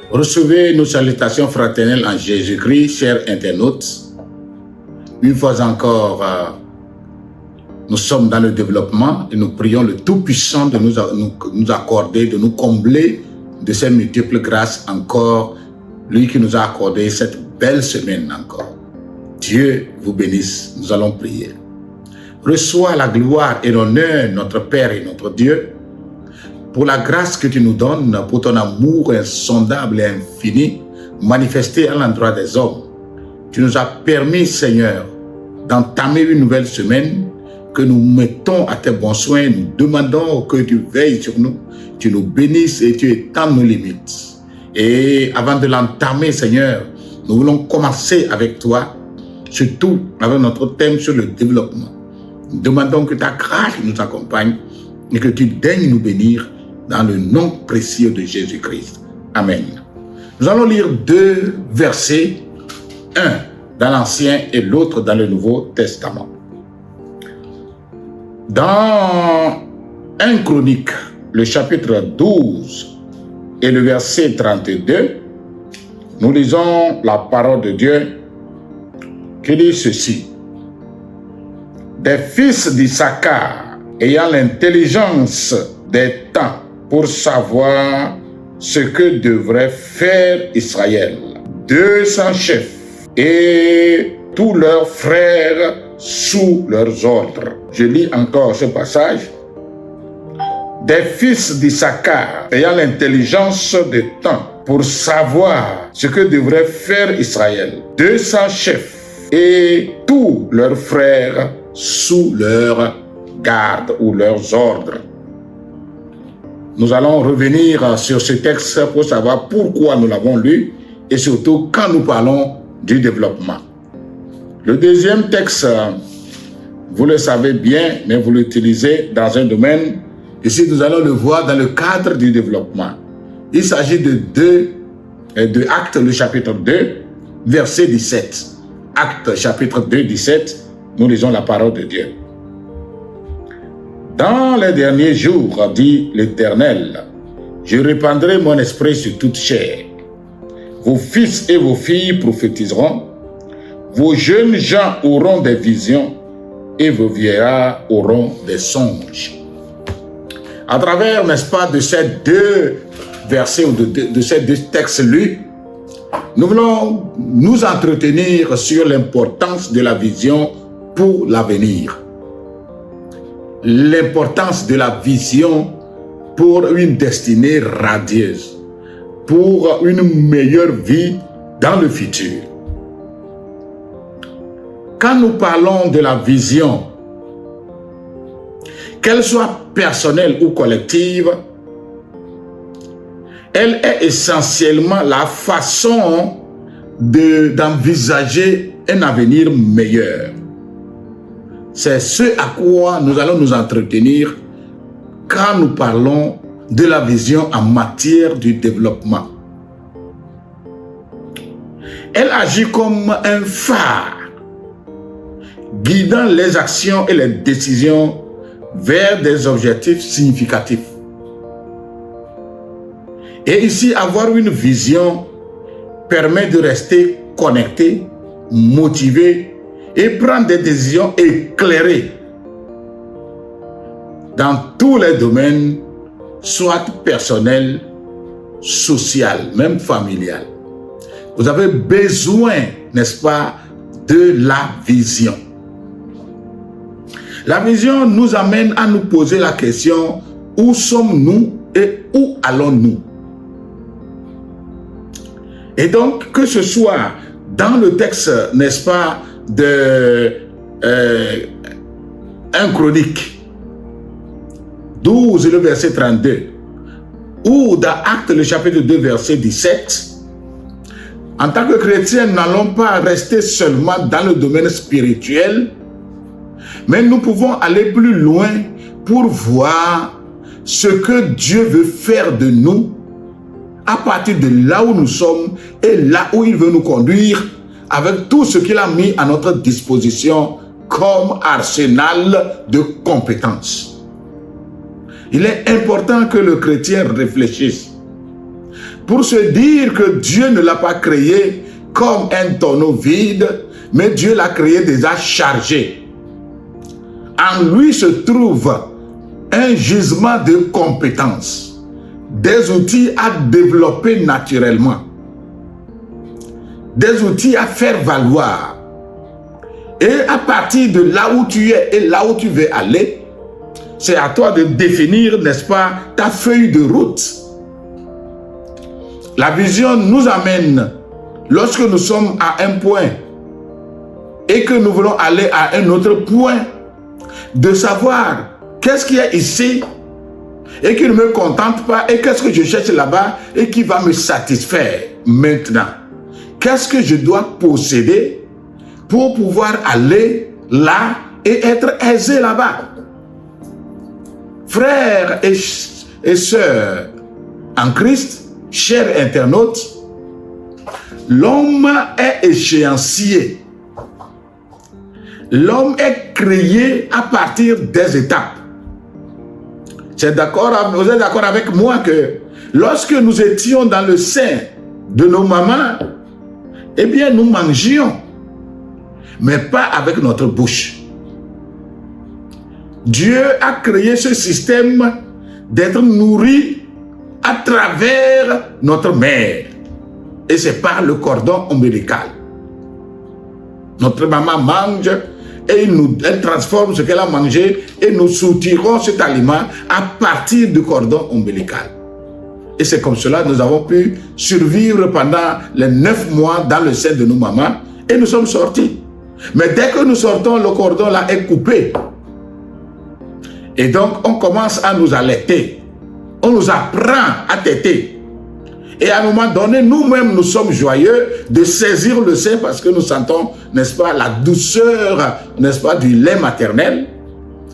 Recevez nos salutations fraternelles en Jésus-Christ, chers internautes. Une fois encore, nous sommes dans le développement et nous prions le Tout-Puissant de nous accorder, de nous combler de ses multiples grâces encore, lui qui nous a accordé cette belle semaine encore. Dieu vous bénisse, nous allons prier. Reçois la gloire et l'honneur, notre Père et notre Dieu, pour la grâce que tu nous donnes, pour ton amour insondable et infini, manifesté à l'endroit des hommes. Tu nous as permis, Seigneur, d'entamer une nouvelle semaine, que nous mettons à tes bons soins. Nous demandons que tu veilles sur nous, tu nous bénisses et tu étends nos limites. Et avant de l'entamer, Seigneur, nous voulons commencer avec toi, surtout avec notre thème sur le développement. Nous demandons que ta grâce nous accompagne et que tu daignes nous bénir dans le nom précieux de Jésus-Christ. Amen. Nous allons lire deux versets, un dans l'Ancien et l'autre dans le Nouveau Testament. Dans 1 Chronique, le chapitre 12 et le verset 32, nous lisons la parole de Dieu qui dit ceci. Des fils d'Issachar ayant l'intelligence des temps pour savoir ce que devrait faire Israël, 200 chefs et tous leurs frères sous leurs ordres. Je lis encore ce passage. Des fils d'Issachar ayant l'intelligence des temps pour savoir ce que devrait faire Israël, 200 chefs et tous leurs frères sous leur garde ou leurs ordres. Nous allons revenir sur ce texte pour savoir pourquoi nous l'avons lu et surtout quand nous parlons du développement. Le deuxième texte, vous le savez bien, mais vous l'utilisez dans un domaine. Ici, nous allons le voir dans le cadre du développement. Il s'agit de Actes, le chapitre 2, verset 17. Actes, chapitre 2, 17, nous lisons la parole de Dieu. Dans les derniers jours, dit l'Éternel, je répandrai mon esprit sur toute chair. Vos fils et vos filles prophétiseront, vos jeunes gens auront des visions et vos vieillards auront des songes. À travers, n'est-ce pas, de ces deux versets ou de ces deux textes lus, nous voulons nous entretenir sur l'importance de la vision pour l'avenir. L'importance de la vision pour une destinée radieuse, pour une meilleure vie dans le futur. Quand nous parlons de la vision, qu'elle soit personnelle ou collective, elle est essentiellement la façon d'envisager un avenir meilleur. C'est ce à quoi nous allons nous entretenir quand nous parlons de la vision en matière du développement. Elle agit comme un phare, guidant les actions et les décisions vers des objectifs significatifs. Et ici, avoir une vision permet de rester connecté, motivé et prendre des décisions éclairées dans tous les domaines, soit personnel, social, même familial. Vous avez besoin, n'est-ce pas, de la vision. La vision nous amène à nous poser la question, où sommes-nous et où allons-nous? Et donc, que ce soit dans le texte, n'est-ce pas, de 1 Chronique 12 et le verset 32, ou dans Actes le chapitre 2 verset 17, en tant que chrétiens, nous n'allons pas rester seulement dans le domaine spirituel, mais nous pouvons aller plus loin pour voir ce que Dieu veut faire de nous à partir de là où nous sommes et là où il veut nous conduire avec tout ce qu'il a mis à notre disposition comme arsenal de compétences. Il est important que le chrétien réfléchisse pour se dire que Dieu ne l'a pas créé comme un tonneau vide, mais Dieu l'a créé déjà chargé. En lui se trouve un gisement de compétences, des outils à développer naturellement, des outils à faire valoir. Et à partir de là où tu es et là où tu veux aller, c'est à toi de définir, n'est-ce pas, ta feuille de route. La vision nous amène, lorsque nous sommes à un point et que nous voulons aller à un autre point, de savoir qu'est-ce qui est ici et qui ne me contente pas et qu'est-ce que je cherche là-bas et qui va me satisfaire maintenant. Qu'est-ce que je dois posséder pour pouvoir aller là et être aisé là-bas. Frères et sœurs en Christ, chers internautes, l'homme est échéancier. L'homme est créé à partir des étapes. Vous êtes d'accord avec moi que lorsque nous étions dans le sein de nos mamans, eh bien nous mangions, mais pas avec notre bouche. Dieu a créé ce système d'être nourri à travers notre mère. Et c'est par le cordon ombilical. Notre maman mange et elle transforme ce qu'elle a mangé et nous soutirons cet aliment à partir du cordon ombilical. Et c'est comme cela que nous avons pu survivre pendant les 9 mois dans le sein de nos mamans et nous sommes sortis. Mais dès que nous sortons, le cordon là est coupé. Et donc on commence à nous allaiter. On nous apprend à téter. Et à un moment donné, nous-mêmes, nous sommes joyeux de saisir le sein parce que nous sentons, n'est-ce pas, la douceur, n'est-ce pas, du lait maternel.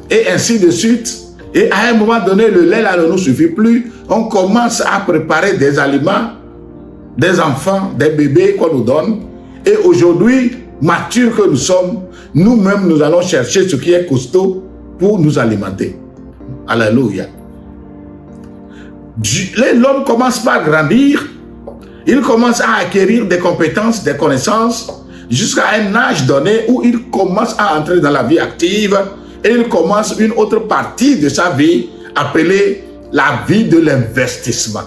Et ainsi de suite. Et à un moment donné, le lait là ne nous suffit plus. On commence à préparer des aliments, des enfants, des bébés qu'on nous donne. Et aujourd'hui, matures que nous sommes, nous-mêmes, nous allons chercher ce qui est costaud pour nous alimenter. Alléluia. L'homme commence par grandir, il commence à acquérir des compétences, des connaissances, jusqu'à un âge donné où il commence à entrer dans la vie active et il commence une autre partie de sa vie appelée la vie de l'investissement,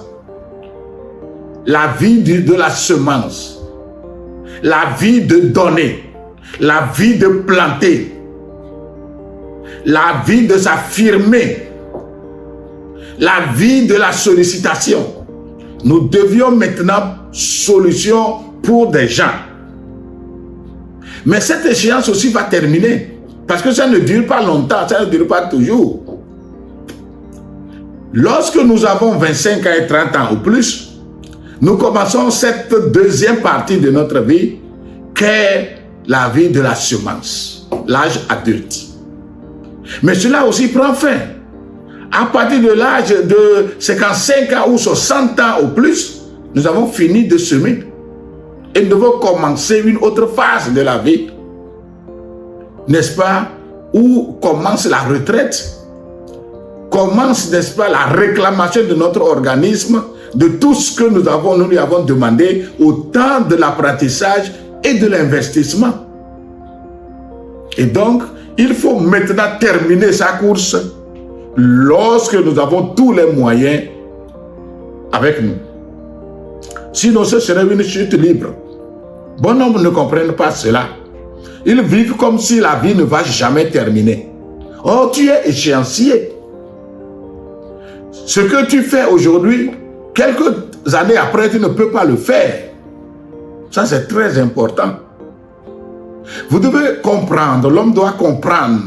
la vie de la semence, la vie de donner, la vie de planter, la vie de s'affirmer, la vie de la sollicitation. Nous devions maintenant solution pour des gens. Mais cette échéance aussi va terminer. Parce que ça ne dure pas longtemps, ça ne dure pas toujours. Lorsque nous avons 25 ans et 30 ans ou plus, nous commençons cette deuxième partie de notre vie, qu'est la vie de la semence, l'âge adulte. Mais cela aussi prend fin. À partir de l'âge de 55 ans ou 60 ans ou plus, nous avons fini de semer. Et nous devons commencer une autre phase de la vie. N'est-ce pas? Où commence la retraite. Commence, n'est-ce pas, la réclamation de notre organisme, de tout ce que nous lui avons demandé au temps de l'apprentissage et de l'investissement. Et donc, il faut maintenant terminer sa course lorsque nous avons tous les moyens avec nous. Sinon, ce serait une chute libre. Bon nombre ne comprennent pas cela. Ils vivent comme si la vie ne va jamais terminer. Oh, tu es échéancier. Ce que tu fais aujourd'hui, quelques années après, tu ne peux pas le faire. Ça, c'est très important. Vous devez comprendre, l'homme doit comprendre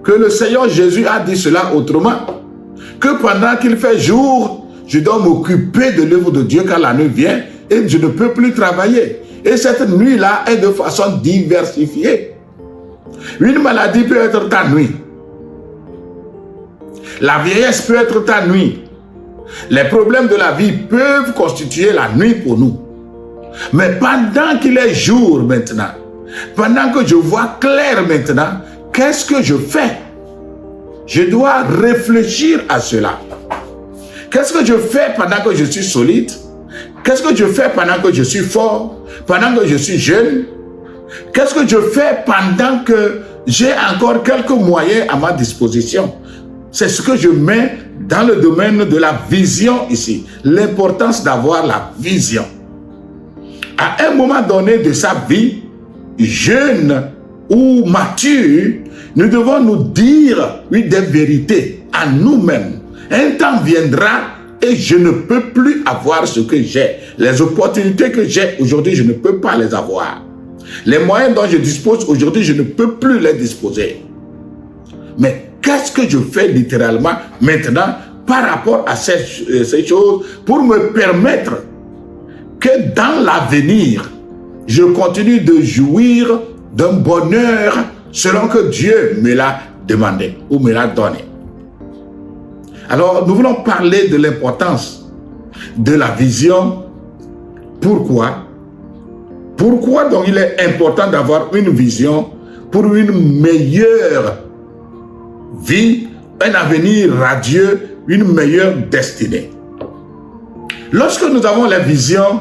que le Seigneur Jésus a dit cela autrement, que pendant qu'il fait jour, je dois m'occuper de l'œuvre de Dieu quand la nuit vient et je ne peux plus travailler. Et cette nuit-là est de façon diversifiée. Une maladie peut être ta nuit. La vieillesse peut être ta nuit. Les problèmes de la vie peuvent constituer la nuit pour nous. Mais pendant qu'il est jour maintenant, pendant que je vois clair maintenant, qu'est-ce que je fais? Je dois réfléchir à cela. Qu'est-ce que je fais pendant que je suis solide? Qu'est-ce que je fais pendant que je suis fort, pendant que je suis jeune? Qu'est-ce que je fais pendant que j'ai encore quelques moyens à ma disposition? C'est ce que je mets dans le domaine de la vision ici. L'importance d'avoir la vision. À un moment donné de sa vie, jeune ou mature, nous devons nous dire des vérités à nous-mêmes. Un temps viendra et je ne peux plus avoir ce que j'ai. Les opportunités que j'ai aujourd'hui, je ne peux pas les avoir. Les moyens dont je dispose aujourd'hui, je ne peux plus les disposer. Mais qu'est-ce que je fais littéralement maintenant par rapport à ces choses pour me permettre que dans l'avenir, je continue de jouir d'un bonheur selon que Dieu me l'a demandé ou me l'a donné. Alors, nous voulons parler de l'importance de la vision. Pourquoi? Pourquoi donc il est important d'avoir une vision pour une meilleure vie, un avenir radieux, une meilleure destinée? Lorsque nous avons la vision,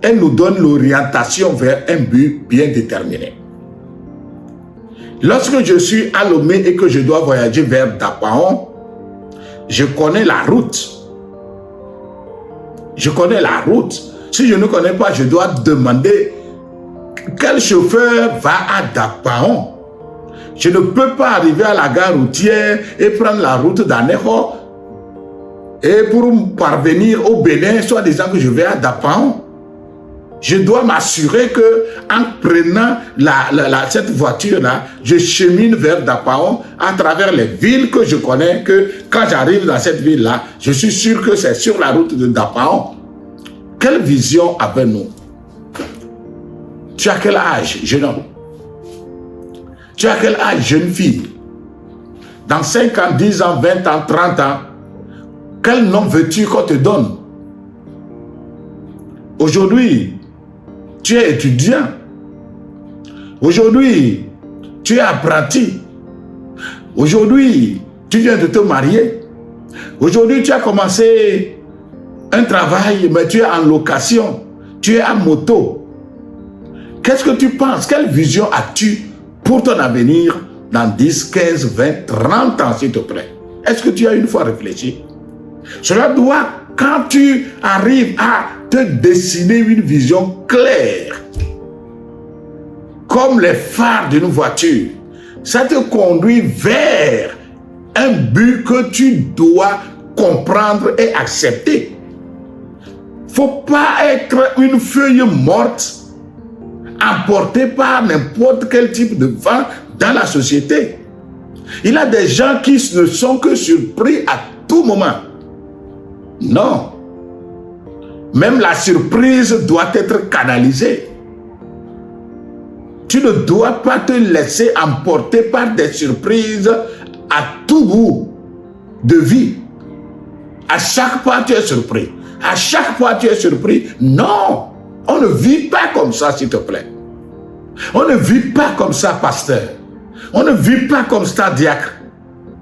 elle nous donne l'orientation vers un but bien déterminé. Lorsque je suis à Lomé et que je dois voyager vers Dapaon, je connais la route. Je connais la route. Si je ne connais pas, je dois demander quel chauffeur va à Dapaon. Je ne peux pas arriver à la gare routière et prendre la route d'Aneho et pour parvenir au Bénin, soit disant que je vais à Dapaon. Je dois m'assurer que en prenant cette voiture-là, je chemine vers Dapaon à travers les villes que je connais, que quand j'arrive dans cette ville-là, je suis sûr que c'est sur la route de Dapaon. Quelle vision avons-nous? Tu as quel âge, jeune homme? Tu as quel âge, jeune fille? Dans 5 ans, 10 ans, 20 ans, 30 ans, quel nom veux-tu qu'on te donne? Aujourd'hui, tu es étudiant. Aujourd'hui, tu es apprenti. Aujourd'hui, tu viens de te marier. Aujourd'hui, tu as commencé un travail, mais tu es en location. Tu es en moto. Qu'est-ce que tu penses? Quelle vision as-tu pour ton avenir dans 10, 15, 20, 30 ans, s'il te plaît? Est-ce que tu as une fois réfléchi? Cela doit, quand tu arrives à te dessiner une vision claire, comme les phares d'une voiture, ça te conduit vers un but que tu dois comprendre et accepter. Il ne faut pas être une feuille morte emportée par n'importe quel type de vent dans la société. Il y a des gens qui ne sont que surpris à tout moment. Non. Même la surprise doit être canalisée. Tu ne dois pas te laisser emporter par des surprises à tout bout de vie. À chaque fois, tu es surpris. À chaque fois, tu es surpris. Non, on ne vit pas comme ça, s'il te plaît. On ne vit pas comme ça, pasteur. On ne vit pas comme ça, diacre.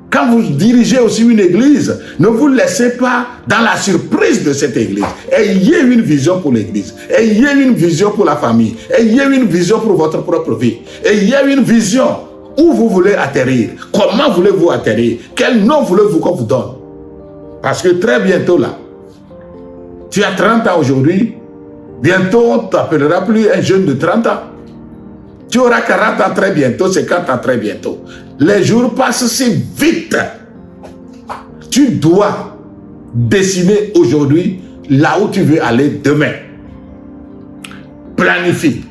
Quand vous dirigez aussi une église, ne vous laissez pas dans la surprise de cette église. Ayez une vision pour l'église. Ayez une vision pour la famille. Ayez une vision pour votre propre vie. Ayez une vision où vous voulez atterrir. Comment voulez-vous atterrir? Quel nom voulez-vous qu'on vous donne? Parce que très bientôt là, tu as 30 ans aujourd'hui, bientôt on ne t'appellera plus un jeune de 30 ans. Tu auras 40 ans très bientôt, 50 ans très bientôt. Les jours passent si vite. Tu dois dessiner aujourd'hui là où tu veux aller demain. Planifie.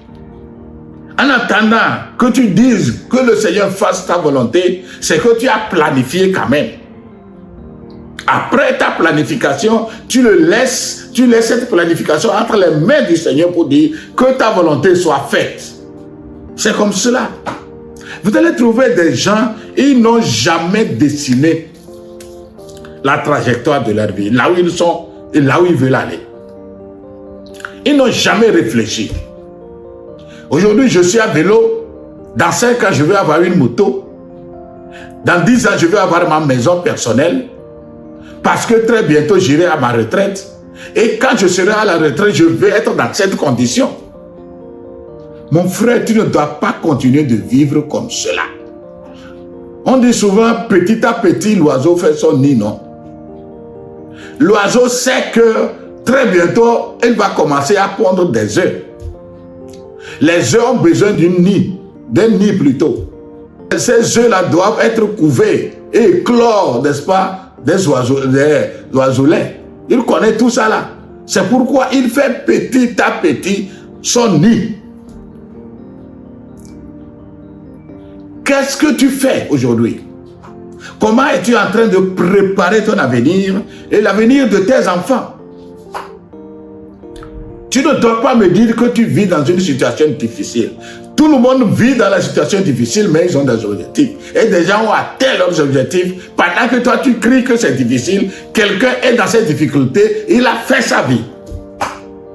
En attendant que tu dises que le Seigneur fasse ta volonté, c'est que tu as planifié quand même. Après ta planification, tu laisses cette planification entre les mains du Seigneur pour dire que ta volonté soit faite. C'est comme cela. Vous allez trouver des gens, ils n'ont jamais dessiné la trajectoire de leur vie, là où ils sont et là où ils veulent aller. Ils n'ont jamais réfléchi. Aujourd'hui, je suis à vélo. Dans 5 ans, je vais avoir une moto. Dans 10 ans, je vais avoir ma maison personnelle. Parce que très bientôt, j'irai à ma retraite. Et quand je serai à la retraite, je vais être dans cette condition. Mon frère, tu ne dois pas continuer de vivre comme cela. On dit souvent, petit à petit, l'oiseau fait son nid, non? L'oiseau sait que très bientôt, il va commencer à pondre des œufs. Les œufs ont besoin d'un nid plutôt. Ces œufs-là doivent être couverts et éclore, n'est-ce pas, des oiselets. Il connaît tout ça là. C'est pourquoi il fait petit à petit son nid. Qu'est-ce que tu fais aujourd'hui? Comment es-tu en train de préparer ton avenir et l'avenir de tes enfants? Tu ne dois pas me dire que tu vis dans une situation difficile. Tout le monde vit dans la situation difficile, mais ils ont des objectifs. Et des gens ont atteint leurs objectifs. Pendant que toi, tu cries que c'est difficile, quelqu'un est dans cette difficulté, il a fait sa vie.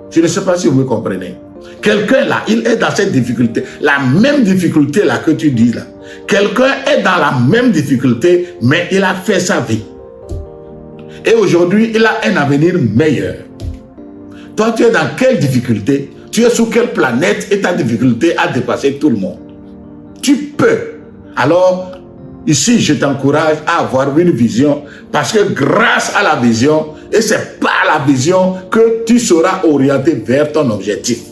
Je ne sais pas si vous me comprenez. Quelqu'un là, il est dans cette difficulté. La même difficulté là que tu dis là. Quelqu'un est dans la même difficulté, mais il a fait sa vie. Et aujourd'hui, il a un avenir meilleur. Toi, tu es dans quelle difficulté? Tu es sur quelle planète et ta difficulté a dépassé tout le monde? Tu peux. Alors, ici, je t'encourage à avoir une vision parce que grâce à la vision, et c'est par la vision que tu seras orienté vers ton objectif.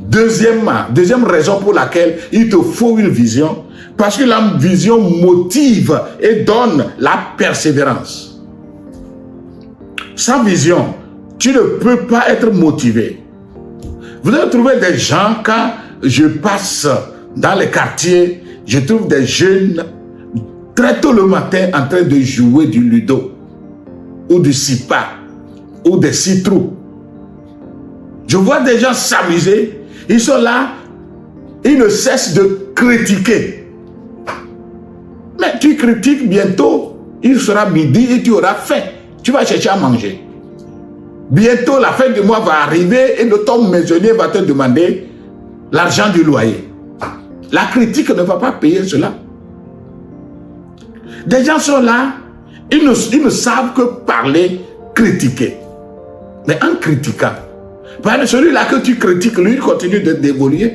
Deuxième raison pour laquelle il te faut une vision, parce que la vision motive et donne la persévérance. Sans vision, tu ne peux pas être motivé. Vous allez trouver des gens, quand je passe dans les quartiers, je trouve des jeunes très tôt le matin en train de jouer du ludo, ou du sipa, ou des citrons. Je vois des gens s'amuser, ils sont là, ils ne cessent de critiquer. Mais tu critiques bientôt, il sera midi et tu auras faim. Tu vas chercher à manger. Bientôt, la fin du mois va arriver et le ton maisonnier va te demander l'argent du loyer. La critique ne va pas payer cela. Des gens sont là, ils ne savent que parler, critiquer. Mais en critiquant, celui-là que tu critiques, lui, il continue d'évoluer.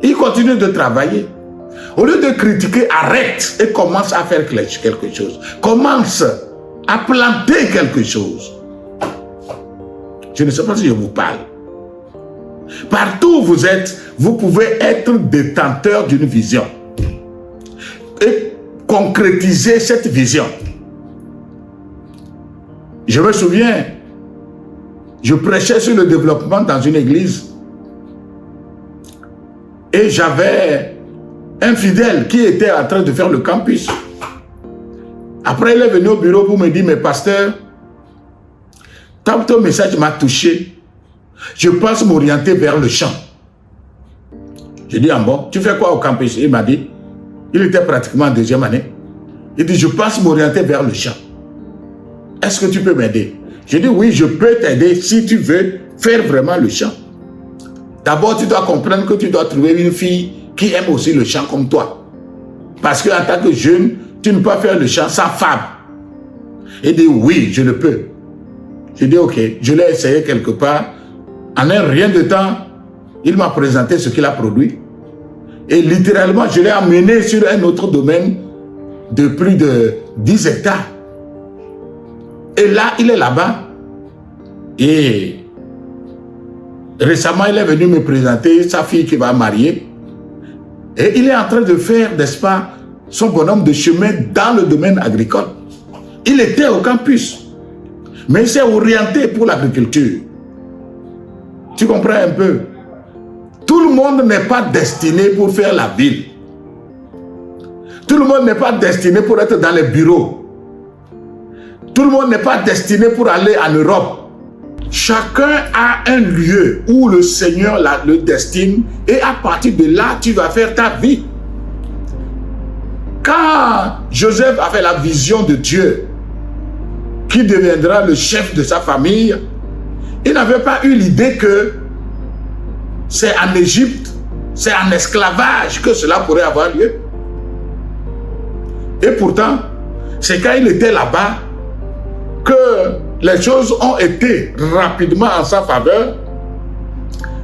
Il continue de travailler. Au lieu de critiquer, arrête et commence à faire quelque chose. Commence à planter quelque chose. Je ne sais pas si je vous parle. Partout où vous êtes, vous pouvez être détenteur d'une vision et concrétiser cette vision. Je me souviens, je prêchais sur le développement dans une église et j'avais un fidèle qui était en train de faire le campus. Après, il est venu au bureau pour me dire, mais pasteur, ton message m'a touché. Je pense m'orienter vers le champ. Je dis, ah bon, tu fais quoi au campus? Il m'a dit, il était pratiquement en deuxième année. Il dit, je pense m'orienter vers le champ. Est-ce que tu peux m'aider? Je dis, oui, je peux t'aider si tu veux faire vraiment le chant. D'abord, tu dois comprendre que tu dois trouver une fille qui aime aussi le chant comme toi. Parce qu'en tant que jeune, tu ne peux pas faire le chant sans femme. Il dit, oui, je le peux. Je dis, ok, je l'ai essayé quelque part. En un rien de temps, il m'a présenté ce qu'il a produit. Et littéralement, je l'ai amené sur un autre domaine de plus de 10 hectares. Et là, il est là-bas. Et récemment, il est venu me présenter sa fille qui va marier. Et il est en train de faire, n'est-ce pas, son bonhomme de chemin dans le domaine agricole. Il était au campus. Mais il s'est orienté pour l'agriculture. Tu comprends un peu? Tout le monde n'est pas destiné pour faire la ville. Tout le monde n'est pas destiné pour être dans les bureaux. Tout le monde n'est pas destiné pour aller en Europe. Chacun a un lieu où le Seigneur le destine et à partir de là, tu vas faire ta vie. Quand Joseph avait la vision de Dieu, qui deviendra le chef de sa famille, il n'avait pas eu l'idée que c'est en Égypte, c'est en esclavage que cela pourrait avoir lieu. Et pourtant, c'est quand il était là-bas que les choses ont été rapidement en sa faveur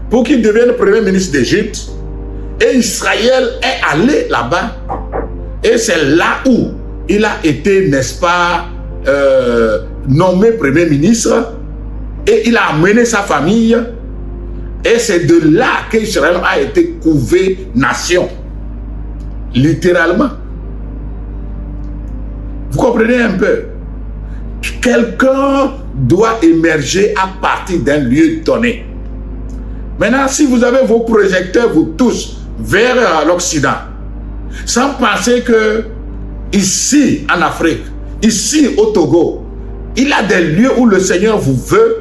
pour qu'il devienne premier ministre d'Égypte. Et Israël est allé là-bas. Et c'est là où il a été, n'est-ce pas, nommé premier ministre. Et il a amené sa famille. Et c'est de là qu'Israël a été couvé nation. Littéralement. Vous comprenez un peu? Quelqu'un doit émerger à partir d'un lieu donné. Maintenant, si vous avez vos projecteurs, vous tous, vers l'Occident, sans penser que ici en Afrique, ici au Togo, il y a des lieux où le Seigneur vous veut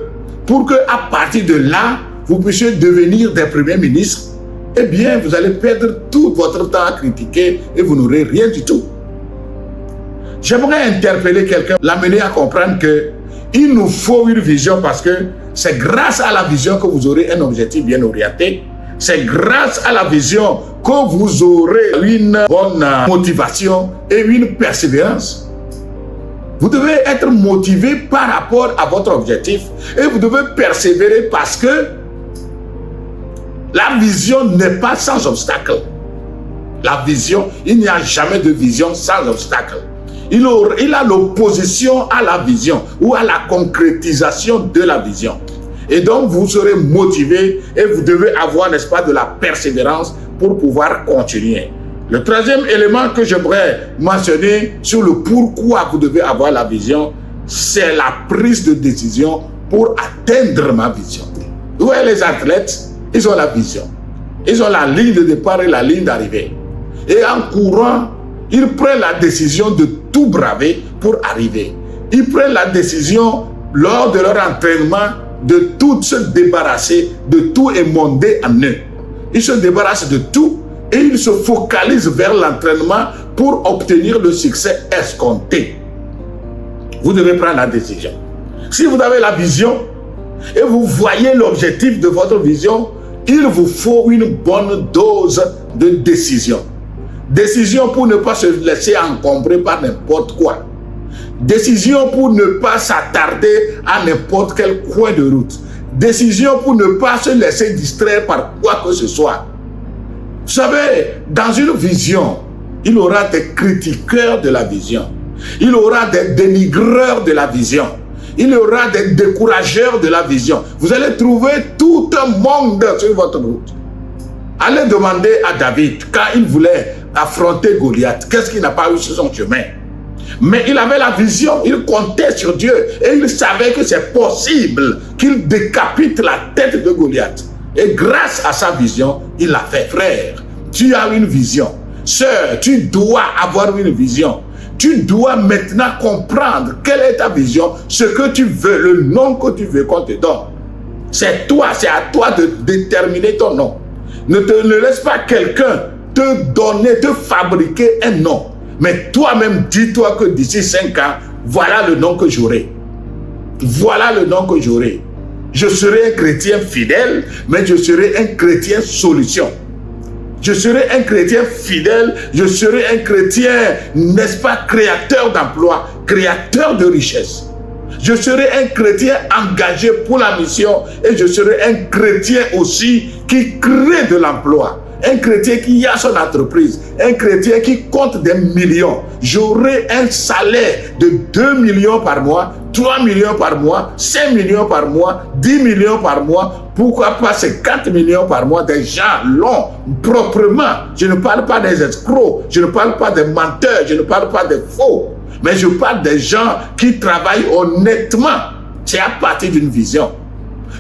pour que à partir de là, vous puissiez devenir des premiers ministres, eh bien, vous allez perdre tout votre temps à critiquer et vous n'aurez rien du tout. J'aimerais interpeller quelqu'un, l'amener à comprendre que il nous faut une vision parce que c'est grâce à la vision que vous aurez un objectif bien orienté. C'est grâce à la vision que vous aurez une bonne motivation et une persévérance. Vous devez être motivé par rapport à votre objectif et vous devez persévérer parce que la vision n'est pas sans obstacle. La vision, il n'y a jamais de vision sans obstacle. Il a l'opposition à la vision ou à la concrétisation de la vision. Et donc, vous serez motivé et vous devez avoir, n'est-ce pas, de la persévérance pour pouvoir continuer. Le troisième élément que j'aimerais mentionner sur le pourquoi vous devez avoir la vision, c'est la prise de décision pour atteindre ma vision. Vous voyez les athlètes, ils ont la vision. Ils ont la ligne de départ et la ligne d'arrivée. Et en courant, ils prennent la décision de tout braver pour arriver. Ils prennent la décision lors de leur entraînement de tout se débarrasser, de tout émonder en eux. Ils se débarrassent de tout et ils se focalisent vers l'entraînement pour obtenir le succès escompté. Vous devez prendre la décision. Si vous avez la vision et vous voyez l'objectif de votre vision, il vous faut une bonne dose de décision. Décision pour ne pas se laisser encombrer par n'importe quoi. Décision pour ne pas s'attarder à n'importe quel coin de route. Décision pour ne pas se laisser distraire par quoi que ce soit. Vous savez, dans une vision, il y aura des critiqueurs de la vision. Il y aura des dénigreurs de la vision. Il y aura des décourageurs de la vision. Vous allez trouver tout un monde sur votre route. Allez demander à David, quand il voulait affronter Goliath, qu'est-ce qu'il n'a pas eu sur son chemin? Mais il avait la vision, il comptait sur Dieu et il savait que c'est possible qu'il décapite la tête de Goliath. Et grâce à sa vision, il l'a fait. Frère, tu as une vision. Sœur, tu dois avoir une vision. Tu dois maintenant comprendre quelle est ta vision, ce que tu veux, le nom que tu veux qu'on te donne. C'est toi, c'est à toi de déterminer ton nom. Ne laisse pas quelqu'un te donner, te fabriquer un nom. Mais toi-même, dis-toi que d'ici 5 ans, voilà le nom que j'aurai. Voilà le nom que j'aurai. Je serai un chrétien fidèle, mais je serai un chrétien solution. Je serai un chrétien fidèle, je serai un chrétien, n'est-ce pas, créateur d'emploi, créateur de richesse. Je serai un chrétien engagé pour la mission et je serai un chrétien aussi qui crée de l'emploi. Un chrétien qui a son entreprise, un chrétien qui compte des millions. J'aurai un salaire de 2 millions par mois, 3 millions par mois, 5 millions par mois, 10 millions par mois. Pourquoi pas 50 millions par mois? Des gens l'ont proprement. Je ne parle pas des escrocs, je ne parle pas des menteurs, je ne parle pas des faux. Mais je parle des gens qui travaillent honnêtement. C'est à partir d'une vision.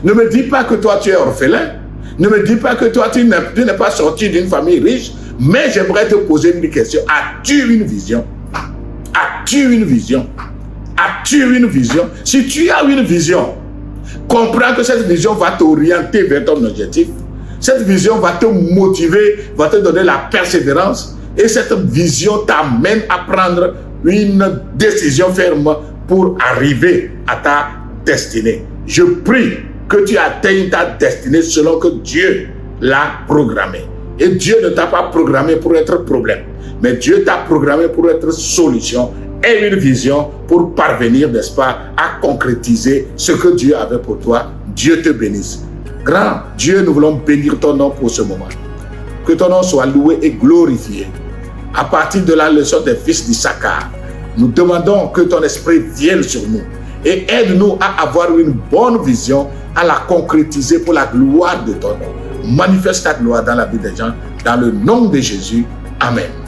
Ne me dis pas que toi tu es orphelin. Ne me dis pas que toi, tu n'es pas sorti d'une famille riche, mais j'aimerais te poser une question. As-tu une vision? As-tu une vision? As-tu une vision? Si tu as une vision, comprends que cette vision va t'orienter vers ton objectif. Cette vision va te motiver, va te donner la persévérance. Et cette vision t'amène à prendre une décision ferme pour arriver à ta destinée. Je prie que tu atteignes ta destinée selon que Dieu l'a programmé. Et Dieu ne t'a pas programmé pour être problème, mais Dieu t'a programmé pour être solution et une vision pour parvenir, n'est-ce pas, à concrétiser ce que Dieu avait pour toi. Dieu te bénisse. Grand Dieu, nous voulons bénir ton nom pour ce moment. Que ton nom soit loué et glorifié. À partir de la leçon des fils d'Issachar, nous demandons que ton esprit vienne sur nous et aide-nous à avoir une bonne vision, à la concrétiser pour la gloire de ton nom. Manifeste ta gloire dans la vie des gens, dans le nom de Jésus. Amen.